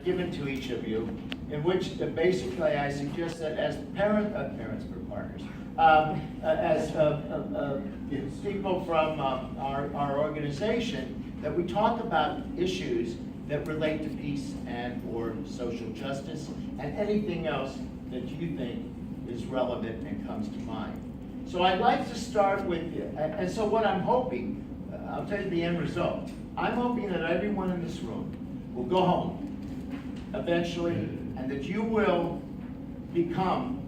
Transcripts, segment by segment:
given to each of you, in which basically I suggest that as parents for partners, as people from our organization, that we talk about issues that relate to peace and or social justice and anything else that you think is relevant and comes to mind. So I'd like to start with, and so what I'm hoping, I'll tell you the end result. I'm hoping that everyone in this room will go home eventually, and that you will become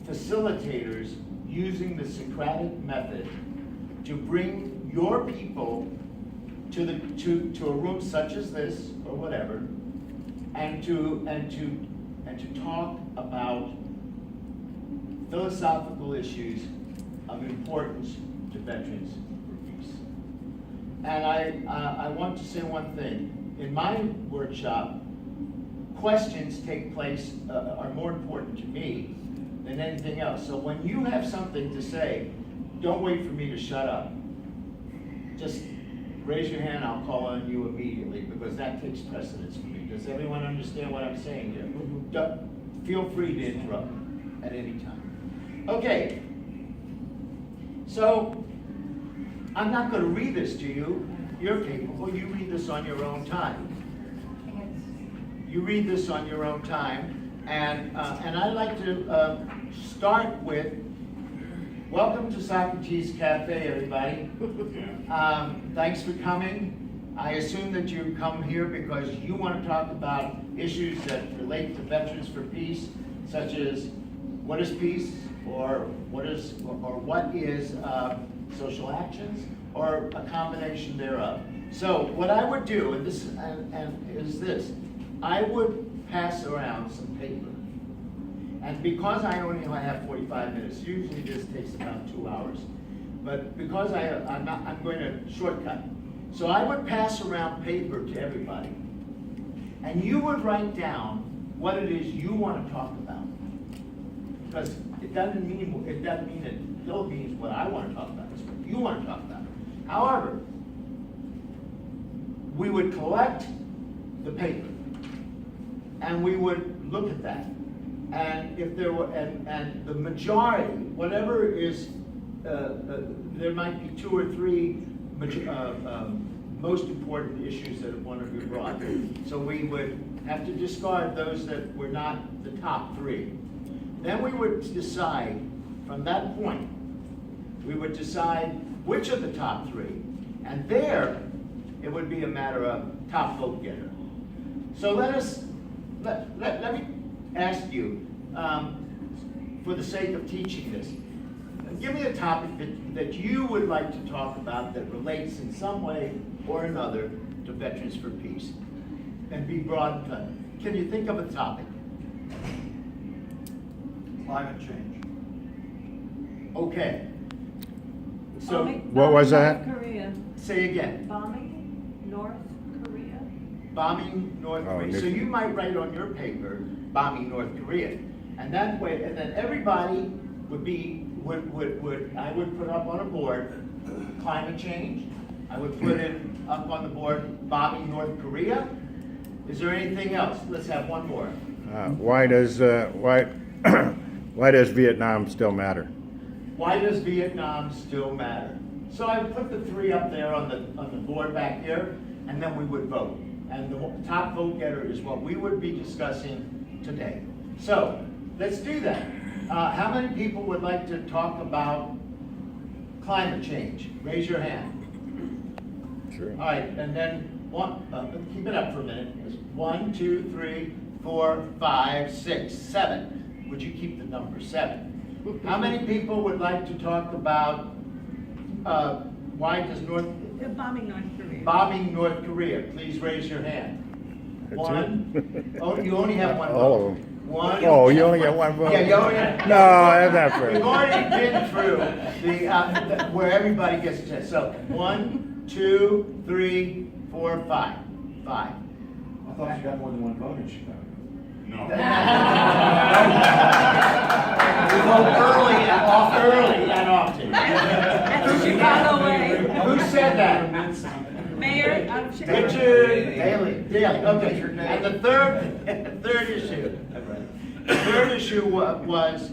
facilitators using the Socratic method to bring your people to a room such as this or whatever, and to talk about philosophical issues of importance to veterans for peace. And I want to say one thing. In my workshop, questions take place, are more important to me than anything else. So when you have something to say, don't wait for me to shut up. Just raise your hand, I'll call on you immediately, because that takes precedence for me. Does everyone understand what I'm saying here? Feel free to interrupt at any time. Okay, so I'm not going to read this to you. You're capable. You read this on your own time. You read this on your own time, and I'd like to start with welcome to Socrates Cafe, everybody. Thanks for coming. I assume that you come here because you want to talk about issues that relate to Veterans for Peace, such as what is peace, or what is social actions, or a combination thereof. So what I would do, and is this, I would pass around some paper. And because I only have 45 minutes, usually this takes about 2 hours. But because I'm going to shortcut. So I would pass around paper to everybody. And you would write down what it is you want to talk about. Because it doesn't mean in the Philippines what I want to talk about, it's what you want to talk about. However, we would collect the paper and we would look at that. And if there were, and the majority, whatever is, there might be 2 or 3 most important issues that one of you brought. So we would have to discard those that were not the top 3. Then we would decide, from that point, we would decide which of the top 3. And there, it would be a matter of top vote getter. So let me ask you, for the sake of teaching this, give me a topic that you would like to talk about that relates in some way or another to Veterans for Peace, and be broad and cut. Can you think of a topic? Climate change. Okay. So, What was that? North Korea. say again. Bombing North Korea. Bombing North Korea. So you might write on your paper, bombing North Korea. And that way, and then everybody would I would put up on a board, climate change. I would put it up on the board, bombing North Korea. Is there anything else? Let's have one more. Why does Vietnam still matter? Why does Vietnam still matter? So I would put the 3 up there on the board back here, and then we would vote. And the top vote getter is what we would be discussing today. So let's do that. How many people would like to talk about climate change? Raise your hand. Sure. All right, and then keep it up for a minute. 1, 2, 3, 4, 5, 6, 7. Would you keep the number 7? How many people would like to talk about why does Bombing North Korea. bombing North Korea? Please raise your hand. That's 1. Oh, you only have 1 vote. All of them. 1. Oh, you only get 1 vote? Yeah, you only have. No, that's not fair. We've already been through where everybody gets a chance. So 1, 2, 3, 4, 5. 5. I thought you got more than 1 vote in Chicago. No. We vote early and often. That's the Chicago way. Who said that? Mayor of Chicago. Richard Daley. Daily, okay. And the third issue was,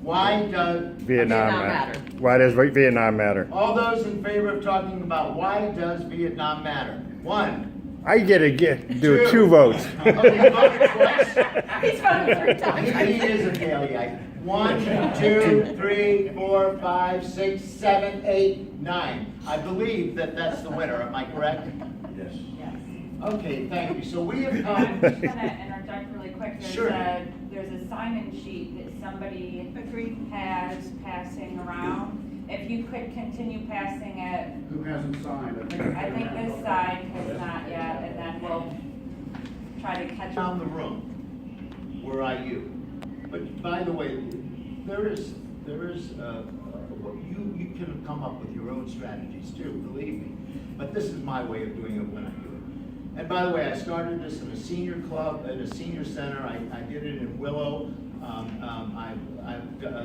why does, Vietnam matter. Why does Vietnam matter? all those in favor of talking about why does Vietnam matter? 1. I do 2 votes. Okay, vote twice. He's voted 3 times. He is a Daleyite. 1, 2, 3, 4, 5, 6, 7, 8, 9. I believe that's the winner, am I correct? Yes. Yes. Okay, thank you. So we have I'm come, just gonna interject really quick. Sure. There's a sign-in sheet that somebody Agreed. has passing around. If you could continue passing it, Who hasn't signed? I think this side has not yet, and then we'll try to catch around up. the room, where are you? But by the way, there is, you can come up with your own strategies too, believe me. But this is my way of doing it when I do it. And by the way, I started this in a senior club, at a senior center. I did it in Willow.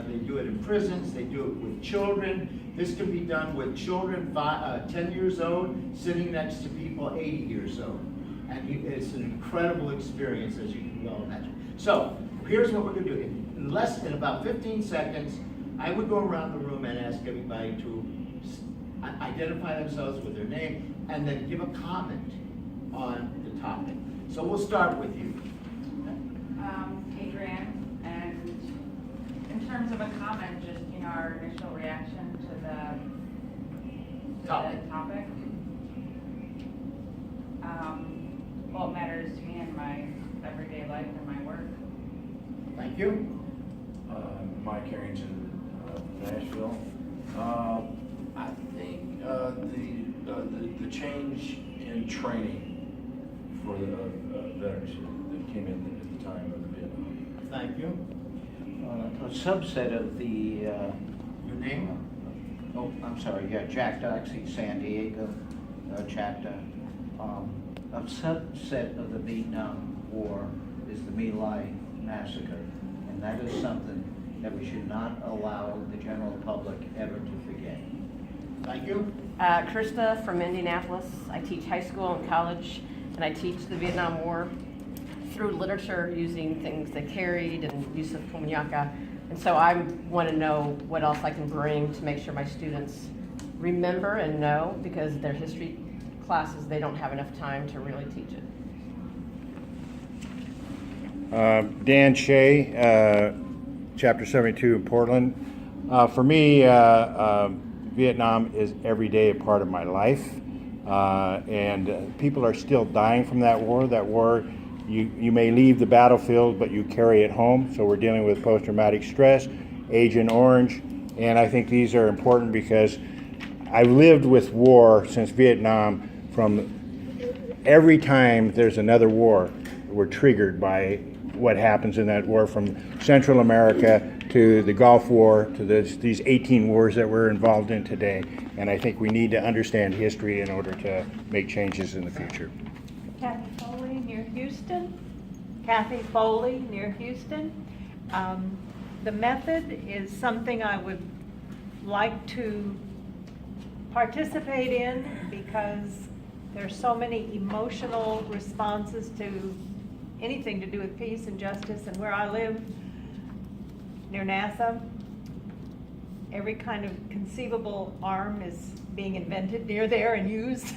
They do it in prisons. They do it with children. This can be done with children 10 years old, sitting next to people 80 years old. And it's an incredible experience, as you can well imagine. So here's what we're going to do. In about 15 seconds, I would go around the room and ask everybody to identify themselves with their name and then give a comment on the topic. So we'll start with you. Adrian, and in terms of a comment, just, our initial reaction to the Topic. topic. What matters to me in my everyday life and my work. Thank you. Mike Harrington, Nashville. I think the change in training for the veterans that came in at the time of the Vietnam. Thank you. A subset of the, Your name? I'm sorry, yeah, Jack Doxey, San Diego, chapter. A subset of the Vietnam War is the My Lai massacre, and that is something that we should not allow the general public ever to forget. Thank you. Krista from Indianapolis. I teach high school and college, and I teach the Vietnam War through literature using things they carried and use of Kumanyaka. And so I want to know what else I can bring to make sure my students remember and know, because their history classes, they don't have enough time to really teach it. Dan Shea, Chapter 72 in Portland. For me, Vietnam is every day a part of my life. And people are still dying from that war. That war, you may leave the battlefield, but you carry it home. So we're dealing with post-traumatic stress, Agent Orange. And I think these are important because I've lived with war since Vietnam. From every time there's another war, we're triggered by what happens in that war, from Central America to the Gulf War to these 18 wars that we're involved in today. And I think we need to understand history in order to make changes in the future. Kathy Foley near Houston. Kathy Foley near Houston. The method is something I would like to participate in because there's so many emotional responses to anything to do with peace and justice. And where I live, near NASA, every kind of conceivable arm is being invented near there and used.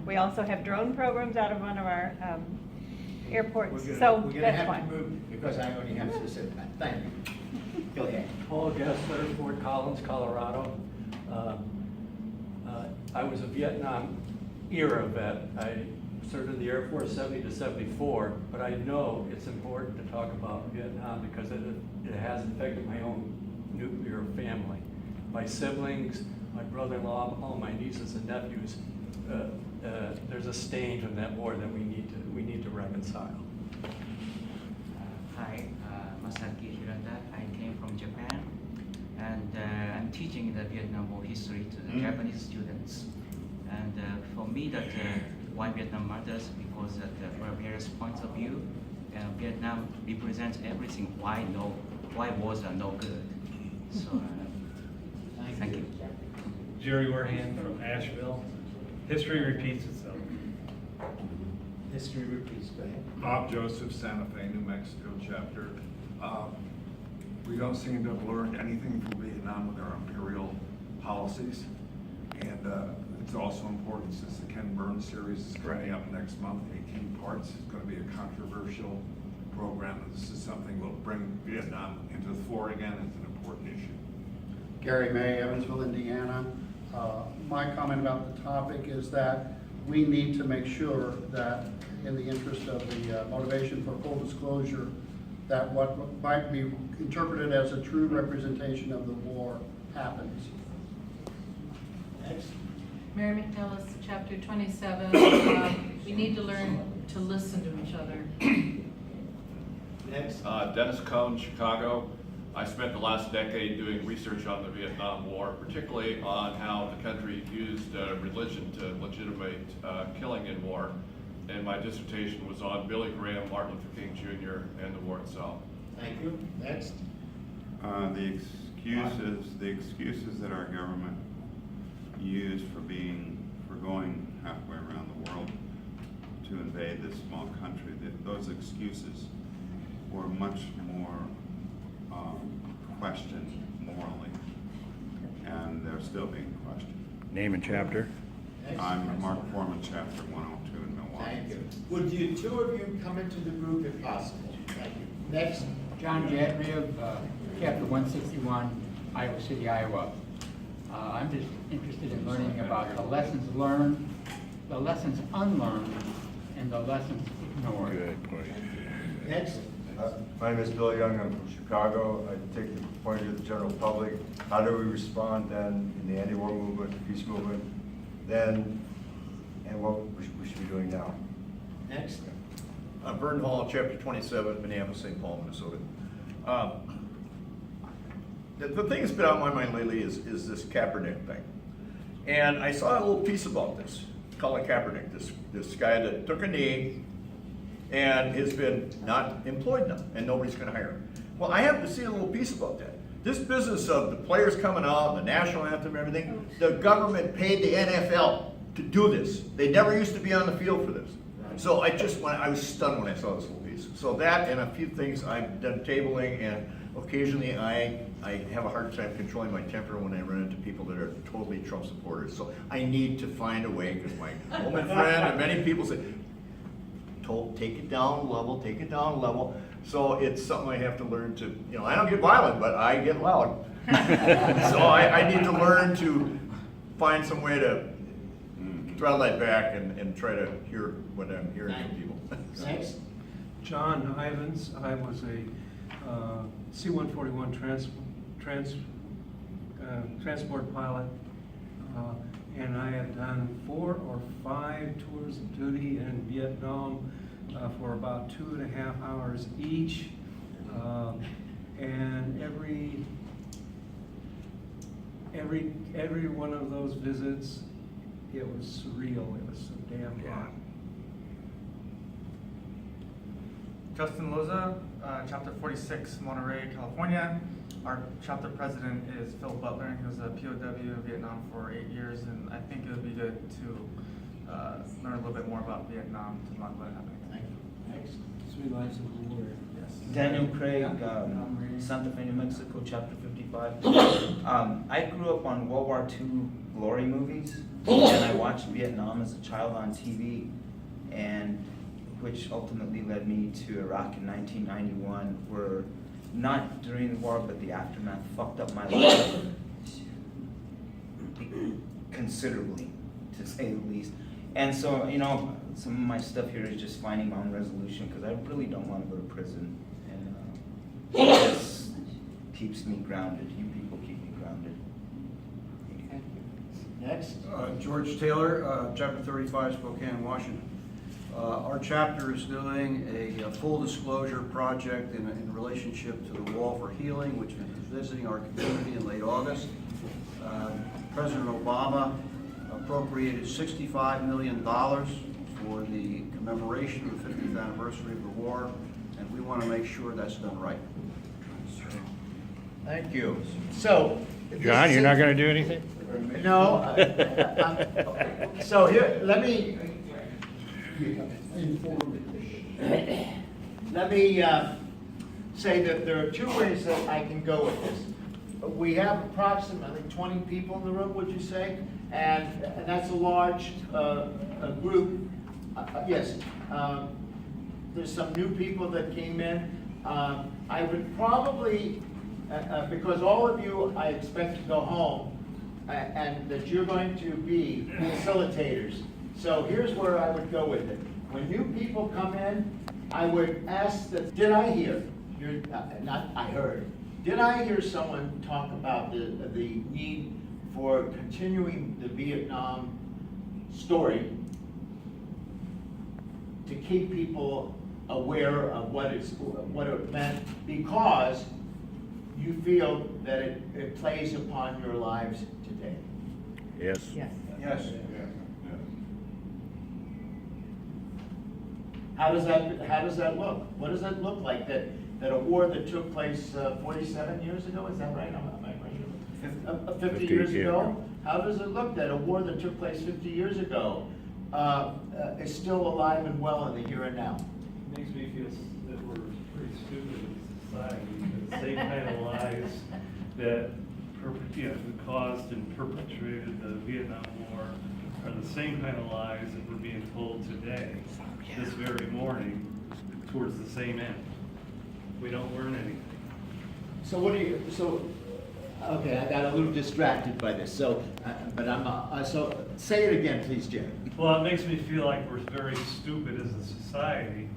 We also have drone programs out of one of our airports, so We're gonna that's have to fine. move because I only have to sit back. Thank you. Go ahead. Paul Gessler, Fort Collins, Colorado. I was a Vietnam era vet. I served in the Air Force 70 to 74, but I know it's important to talk about Vietnam because it has affected my own nuclear family. My siblings, my brother-in-law, all my nieces and nephews, there's a stain from that war that we need to reconcile. Hi, Masaki Hirata. I came from Japan, and I'm teaching the Vietnam War history to the Japanese students. And for me, that why Vietnam matters, because from various points of view, Vietnam represents everything. Why wars are no good. So, thank you. Jerry Warhan from Asheville. History repeats itself. History repeats, go ahead. Bob Joseph, Santa Fe, New Mexico chapter. We don't seem to have learned anything from Vietnam with our imperial policies. And it's also important, since the Ken Burns series is coming up next month, 18 parts. It's going to be a controversial program. And this is something that will bring Vietnam into the fore again. It's an important issue. Gary May, Evansville, Indiana. My comment about the topic is that we need to make sure that, in the interest of the motivation for full disclosure, that what might be interpreted as a true representation of the war happens. Next. Mary McNellis, chapter 27. We need to learn to listen to each other. Next. Dennis Cohn, Chicago. I spent the last decade doing research on the Vietnam War, particularly on how the country used religion to legitimate killing in war. And my dissertation was on Billy Graham, Martin Luther King Jr., and the war itself. Thank you. Next. The excuses that our government used for going halfway around the world to invade this small country, those excuses were much more questioned morally, and they're still being questioned. Name and chapter. I'm Mark Foreman, chapter 102 in Milwaukee. Thank you. Would you two of you come into the group if possible? Thank you. Next. John Jadriv, chapter 161, Iowa City, Iowa. I'm just interested in learning about the lessons learned, the lessons unlearned, and the lessons ignored. Good point. Next. My name is Bill Young. I'm from Chicago. I take the point of the general public. How do we respond then in the anti-war movement, the peace movement, then, and what we should be doing now? Next. Vern Hall, chapter 27, Minneapolis, St. Paul, Minnesota. The thing that's been on my mind lately is this Kaepernick thing. And I saw a little piece about this, Colin Kaepernick, this guy that took a knee and has been not employed now, and nobody's going to hire him. Well, I happened to see a little piece about that. This business of the players coming out, the national anthem, everything, the government paid the NFL to do this. They never used to be on the field for this. So I was stunned when I saw this little piece. So that and a few things I've done tabling, and occasionally I have a hard time controlling my temper when I run into people that are totally Trump supporters. So I need to find a way, because my woman friend and many people say, take it down a level, take it down a level. So it's something I have to learn to, I don't get violent, but I get loud. So I need to learn to find some way to throttle that back and try to hear what I'm hearing from people. Next. John Ivins. I was a C-141 transport pilot, and I have done 4 or 5 tours of duty in Vietnam for about 2.5 hours each, and every one of those visits, it was surreal. It was so damn hot. Justin Loza, chapter 46, Monterey, California. Our chapter president is Phil Butler. He was a POW in Vietnam for 8 years, and I think it would be good to learn a little bit more about Vietnam to not let it happen. Thank you. Next. 3 Lives of the War. Yes. Daniel Craig, Santa Fe, New Mexico, chapter 55. I grew up on World War II glory movies, and I watched Vietnam as a child on TV, and which ultimately led me to Iraq in 1991, where not during the war, but the aftermath fucked up my life considerably, to say the least. And so, some of my stuff here is just finding my own resolution, because I really don't want to go to prison. And this keeps me grounded. You people keep me grounded. Next. George Taylor, chapter 35, Spokane, Washington. Our chapter is doing a full disclosure project in relationship to the Wall for Healing, which is visiting our community in late August. President Obama appropriated $65 million for the commemoration of the 50th anniversary of the war, and we want to make sure that's done right. Thank you. So, John, you're not going to do anything? No. So here, let me. Let me say that there are two ways that I can go with this. We have approximately 20 people in the room, would you say? And that's a large group. Yes, there's some new people that came in. I would probably, because all of you I expect to go home, and that you're going to be facilitators. So here's where I would go with it. When new people come in, I would ask that, did I hear? I heard. Did I hear someone talk about the need for continuing the Vietnam story to keep people aware of what it meant, because you feel that it plays upon your lives today? Yes. Yes. Yes. How does that look? What does that look like? That a war that took place 47 years ago, is that right? Am I right? 50 years ago? How does it look that a war that took place 50 years ago is still alive and well in the here and now? It makes me feel that we're pretty stupid as a society. The same kind of lies that caused and perpetrated the Vietnam War are the same kind of lies that we're being told today, this very morning, towards the same end. We don't learn anything. So okay, I got a little distracted by this. So, so say it again, please, Jerry. Well, it makes me feel like we're very stupid as a society,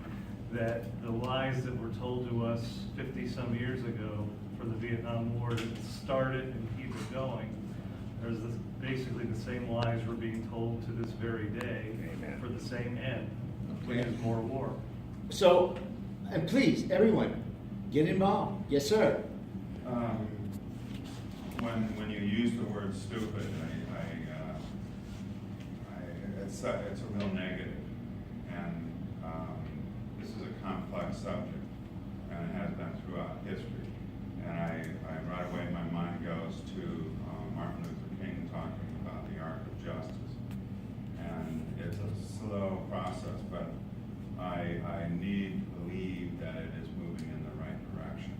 that the lies that were told to us 50-some years ago for the Vietnam War that started and keep it going, there's basically the same lies we're being told to this very day. Amen. For the same end, which is more war. So, and please, everyone, get involved. Yes, sir. When you use the word stupid, it's a real negative, and this is a complex subject, and it has been throughout history. And right away my mind goes to Martin Luther King talking about the arc of justice, and it's a slow process, but I need to believe that it is moving in the right direction.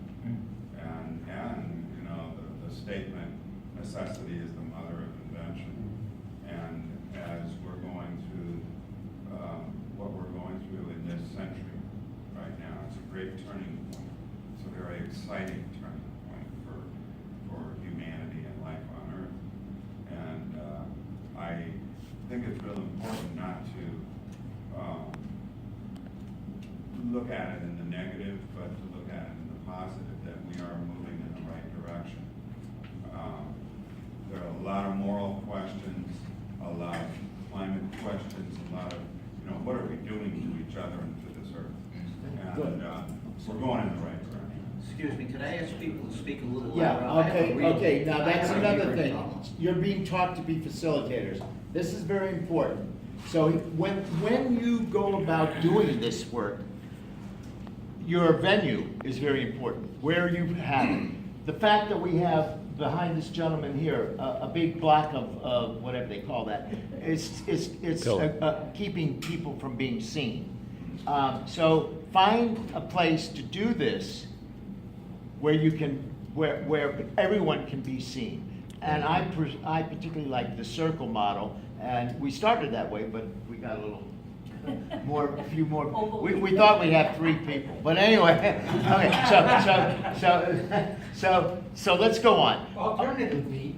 And you know, the statement, necessity is the mother of invention. And as we're going through what we're going through in this century right now, it's a great turning point. It's a very exciting turning point for humanity and life on Earth. And I think it's really important not to look at it in the negative, but to look at it in the positive, that we are moving in the right direction. There are a lot of moral questions, a lot of climate questions, a lot of, what are we doing to each other and to this earth? And we're going in the right direction. Excuse me, could I ask people to speak a little louder? Yeah, okay, now that's another thing. You're being taught to be facilitators. This is very important. So when you go about doing this work, your venue is very important, where you have it. The fact that we have behind this gentleman here a big block of whatever they call that, it's keeping people from being seen. So find a place to do this where you can, where everyone can be seen. And I particularly like the circle model, and we started that way, but we got a little a few more. We thought we'd have 3 people, but anyway. Okay, so let's go on. Alternatively,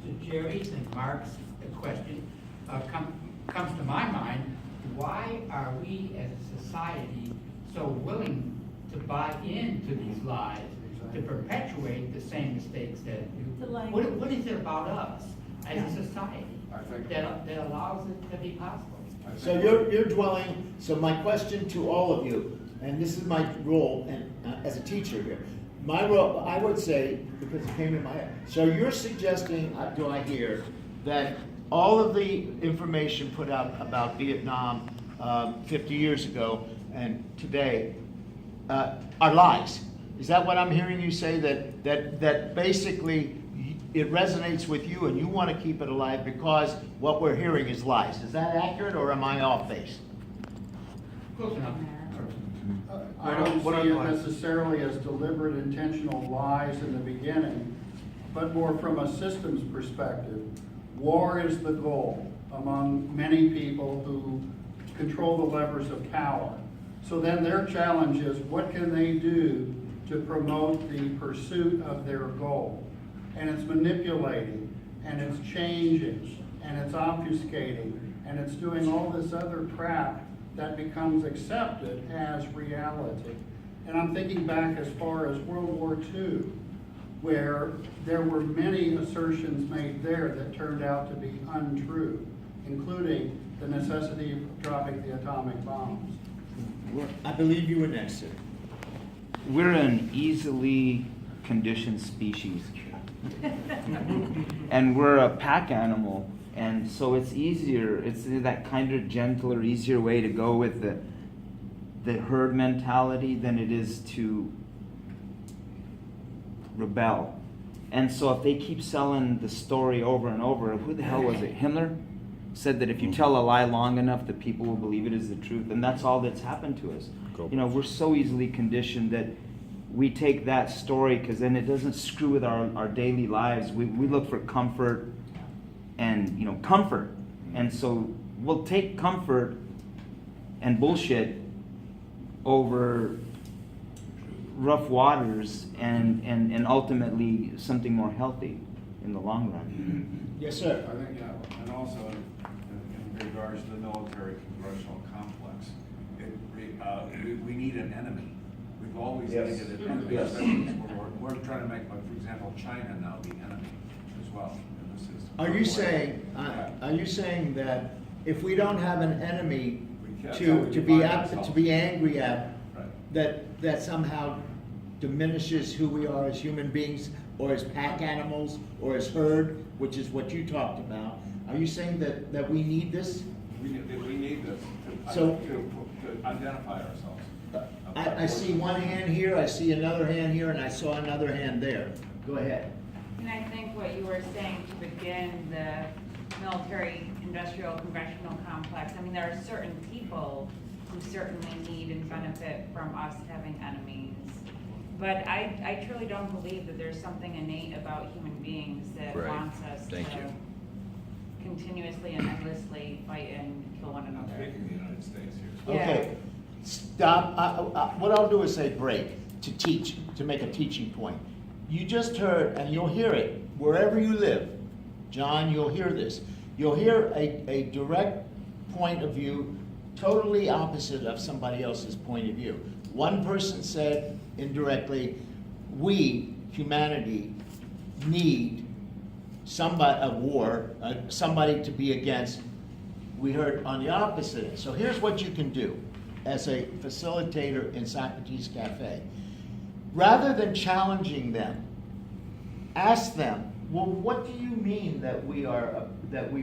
to Jerry's and Mark's question, comes to my mind, why are we as a society so willing to buy into these lies, to perpetuate the same mistakes that what is it about us as a society that allows it to be possible? So you're dwelling, so my question to all of you, and this is my role and as a teacher here, my role, I would say, because it came in my head, so you're suggesting, do I hear, that all of the information put out about Vietnam 50 years ago and today are lies? Is that what I'm hearing you say, that basically it resonates with you and you want to keep it alive because what we're hearing is lies? Is that accurate, or am I off base? Close enough. I don't What are see the it lies? necessarily as deliberate intentional lies in the beginning, but more from a systems perspective. War is the goal among many people who control the levers of power. So then their challenge is, what can they do to promote the pursuit of their goal? And it's manipulating, and it's changing, and it's obfuscating, and it's doing all this other crap that becomes accepted as reality. And I'm thinking back as far as World War II, where there were many assertions made there that turned out to be untrue, including the necessity of dropping the atomic bombs. I believe you were next, sir. We're an easily conditioned species. And we're a pack animal. And so it's easier, it's that kind of gentler, easier way to go with the herd mentality than it is to rebel. And so if they keep selling the story over and over, who the hell was it? Himmler said that if you tell a lie long enough, the people will believe it is the truth. And that's all that's happened to us. You know, we're so easily conditioned that we take that story because then it doesn't screw with our daily lives. We look for comfort and, you know, comfort. And so we'll take comfort and bullshit over rough waters and ultimately something more healthy in the long run. Yes, sir. I think, yeah, and also in regards to the military congressional complex, we need an enemy. We've always Yes. needed an enemy, Yes. especially when we're trying to make, like, for example, China now the enemy as well in the system. Are you saying that if we don't have an enemy That's how to we be define up, ourselves. to be angry at, Right. that somehow diminishes who we are as human beings, or as pack animals, or as herd, which is what you talked about? Are you saying that we need this? We need this So- to identify ourselves. I see one hand here, I see another hand here, and I saw another hand there. Go ahead. And I think what you were saying to begin, the military industrial congressional complex, I mean, there are certain people who certainly need and benefit from us having enemies. But I truly don't believe that there's something innate about human beings that Right. wants us Thank to you. continuously and endlessly fight and kill one another. Speaking of the United States here. Yeah. Okay, stop. What I'll do is say break, to teach, to make a teaching point. You just heard, and you'll hear it wherever you live. John, you'll hear this. You'll hear a direct point of view, totally opposite of somebody else's point of view. One person said indirectly, we, humanity, need somebody, a war, somebody to be against. We heard on the opposite. So here's what you can do as a facilitator in Socrates Cafe. Rather than challenging them, ask them, well, what do you mean that we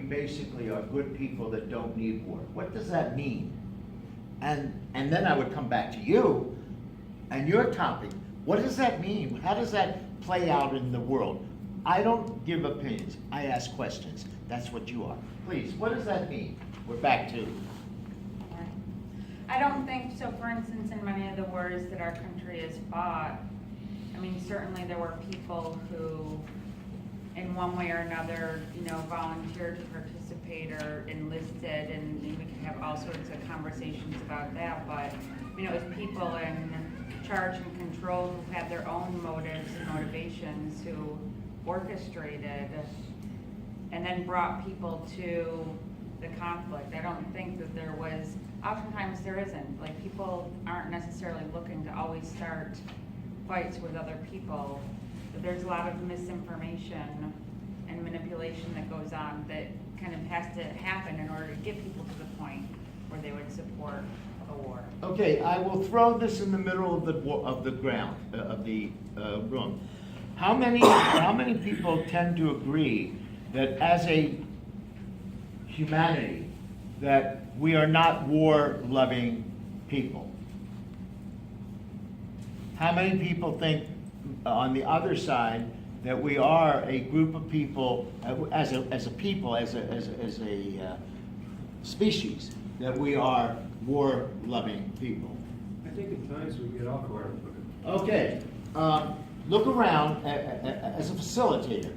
basically are good people that don't need war? What does that mean? And then I would come back to you and your topic. What does that mean? How does that play out in the world? I don't give opinions. I ask questions. That's what you are. Please, what does that mean? We're back to. I don't think, so for instance, in many of the wars that our country has fought, I mean, certainly there were people who, in one way or another, you know, volunteered to participate or enlisted, and we could have all sorts of conversations about that, but, you know, it was people in charge and control who had their own motives and motivations who orchestrated and then brought people to the conflict. I don't think that there was, oftentimes there isn't, like people aren't necessarily looking to always start fights with other people, but there's a lot of misinformation and manipulation that goes on that kind of has to happen in order to get people to the point where they would support a war. Okay, I will throw this in the middle of the ground of the room. How many people tend to agree that as a humanity that we are not war-loving people? How many people think on the other side that we are a group of people, as a people, as a species, that we are war-loving people. I think at times we get off guard. Okay, look around as a facilitator,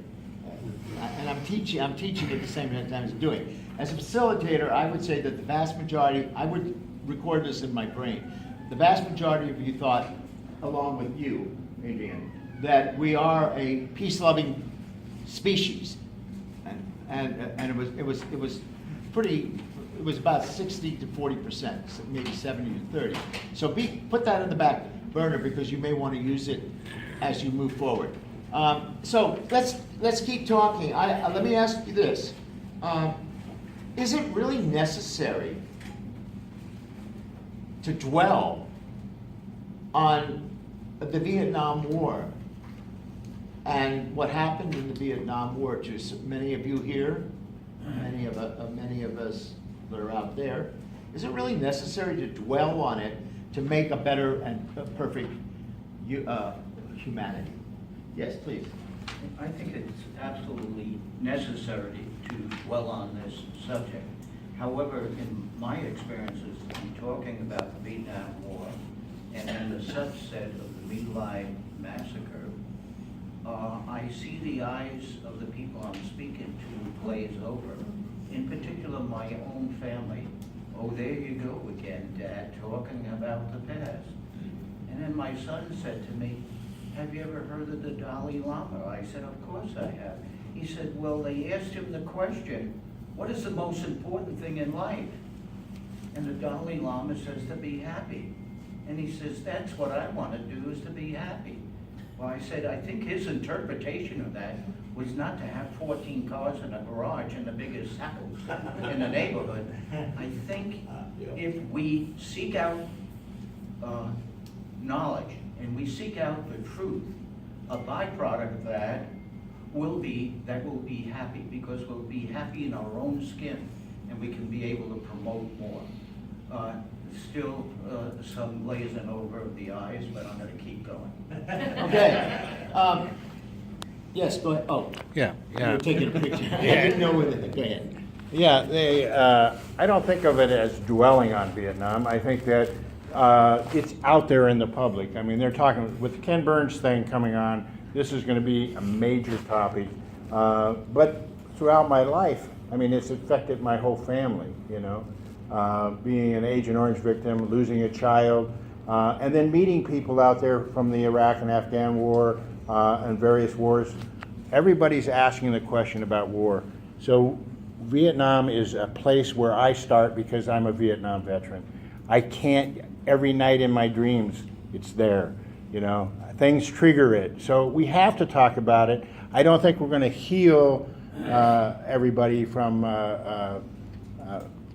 and I'm teaching at the same time as doing. As a facilitator, I would say that the vast majority, I would record this in my brain, the vast majority of you thought, along with you, Adrian, that we are a peace-loving species, and it was pretty. It was about 60 to 40%, maybe 70 to 30. So put that in the back burner because you may want to use it as you move forward. So let's keep talking. Let me ask you this: is it really necessary to dwell on the Vietnam War and what happened in the Vietnam War to many of you here, many of us that are out there? Is it really necessary to dwell on it to make a better and a perfect humanity? Yes, please. I think it's absolutely necessary to dwell on this subject. However, in my experiences in talking about the Vietnam War and in the subset of the My Lai massacre, I see the eyes of the people I'm speaking to glaze over. In particular, my own family. Oh, there you go again, Dad, talking about the past. And then my son said to me, have you ever heard of the Dalai Lama? I said, of course I have. He said, well, they asked him the question, what is the most important thing in life? And the Dalai Lama says to be happy. And he says, that's what I want to do, is to be happy. Well, I said, I think his interpretation of that was not to have 14 cars in a garage in the biggest house in the neighborhood. I think if we seek out knowledge and we seek out the truth, a byproduct of that will be happy, because we'll be happy in our own skin and we can be able to promote more. Still some glazing over of the eyes, but I'm going to keep going. Okay. Yes, go ahead. Oh. Yeah. You were taking a picture. I didn't know whether to. Go ahead. Yeah, I don't think of it as dwelling on Vietnam. I think that it's out there in the public. I mean, they're talking, with the Ken Burns thing coming on, this is going to be a major topic. But throughout my life, I mean, it's affected my whole family, you know. Being an Agent Orange victim, losing a child, and then meeting people out there from the Iraq and Afghan war and various wars. Everybody's asking the question about war. So Vietnam is a place where I start because I'm a Vietnam veteran. I can't, every night in my dreams, it's there, you know. Things trigger it. So we have to talk about it. I don't think we're going to heal everybody from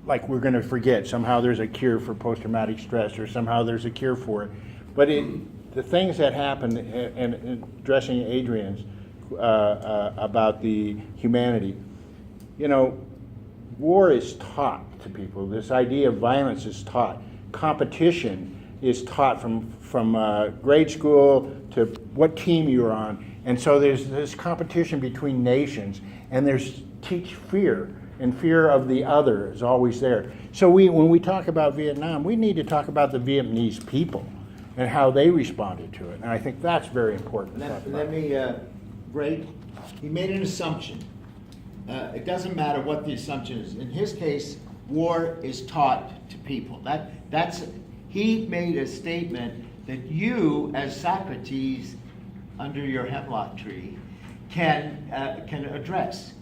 like we're going to forget somehow there's a cure for post-traumatic stress or somehow there's a cure for it. But the things that happened, and addressing Adrian's about the humanity, you know, war is taught to people. This idea of violence is taught. Competition is taught from grade school to what team you're on. And so there's this competition between nations, and teach fear. And fear of the other is always there. So when we talk about Vietnam, we need to talk about the Vietnamese people and how they responded to it. And I think that's very important. Let me break. He made an assumption. It doesn't matter what the assumption is. In his case, war is taught to people. He made a statement that you, as Socrates, under your hemlock tree, can address.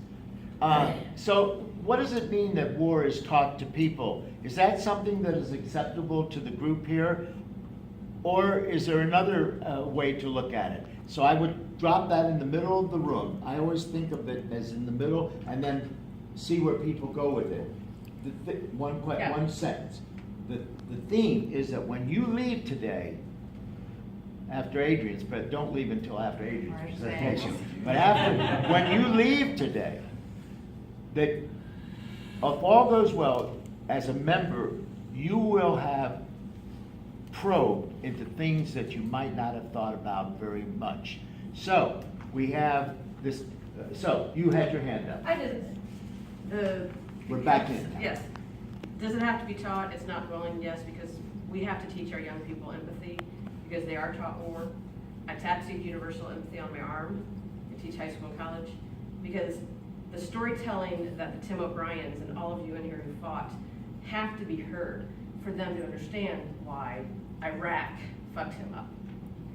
So what does it mean that war is taught to people? Is that something that is acceptable to the group here? Or is there another way to look at it? So I would drop that in the middle of the room. I always think of it as in the middle and then see where people go with it. One sentence. The theme is that when you leave today, after Adrian's, but don't leave until after Adrian's presentation. But when you leave today, that if all goes well, as a member, you will have probed into things that you might not have thought about very much. So we have this. So you had your hand up. I did. We're back in. Yes. Does it have to be taught? It's not willing, yes, because we have to teach our young people empathy, because they are taught war. I tattooed universal empathy on my arm. I teach high school and college, because the storytelling that the Tim O'Briens and all of you in here who fought have to be heard for them to understand why Iraq fucked him up.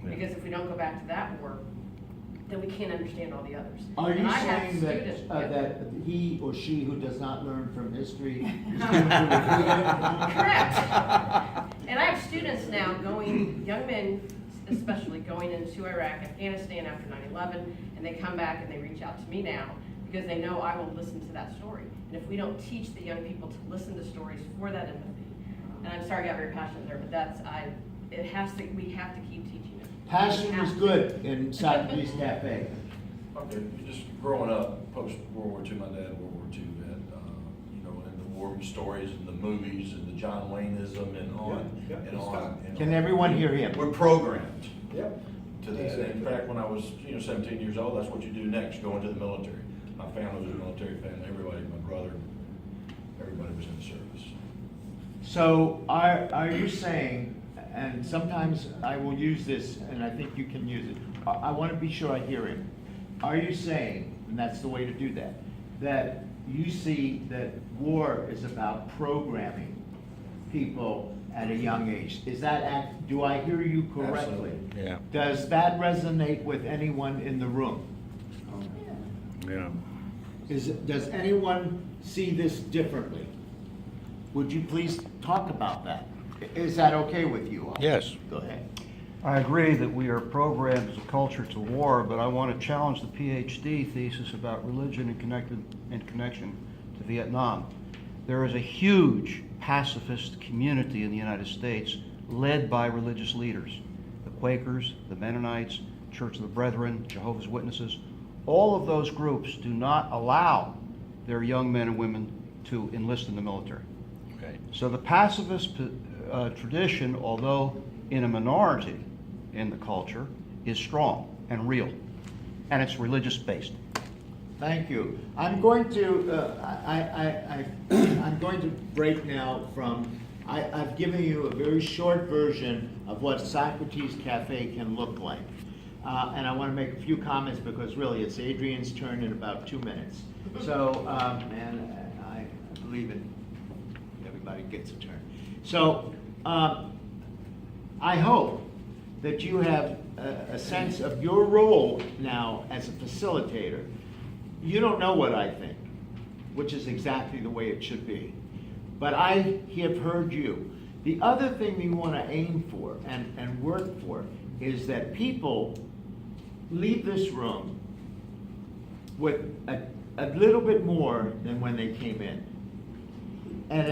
Because if we don't go back to that war, then we can't understand all the others. Are you And I have saying that, students- that he or she who does not learn from history? Correct. And I have students now going, young men especially, going into Iraq, Afghanistan after 9/11, and they come back and they reach out to me now because they know I will listen to that story. And if we don't teach the young people to listen to stories for that empathy, and I'm sorry I got very passionate there, but we have to keep teaching it. Passion is good in Socrates Cafe. Okay, just growing up post World War II, my dad, World War II vet, you know, and the war stories and the movies and the John Wayneism and on and on. And Can on. everyone hear him? We're programmed Yep. to that. In fact, when I was 17 years old, that's what you do next, go into the military. My family was a military family. Everybody, my brother, everybody was in the service. So are you saying, and sometimes I will use this, and I think you can use it, I want to be sure I hear him. Are you saying, and that's the way to do that, that you see that war is about programming people at a young age? Is that, do I hear you correctly? Absolutely. Yeah. Does that resonate with anyone in the room? Yeah. Does anyone see this differently? Would you please talk about that? Is that okay with you all? Yes. Go ahead. I agree that we are programmed as a culture to war, but I want to challenge the PhD thesis about religion and connection to Vietnam. There is a huge pacifist community in the United States led by religious leaders. The Quakers, the Mennonites, Church of the Brethren, Jehovah's Witnesses, all of those groups do not allow their young men and women to enlist in the military. Okay. So the pacifist tradition, although in a minority in the culture, is strong and real, and it's religious based. Thank you. I'm going to, I'm going to break now from, I've given you a very short version of what Socrates Cafe can look like. And I want to make a few comments because really it's Adrian's turn in about 2 minutes. So, and I believe in everybody gets a turn. So, I hope that you have a sense of your role now as a facilitator. You don't know what I think, which is exactly the way it should be. But I have heard you. The other thing we want to aim for and work for is that people leave this room with a little bit more than when they came in. And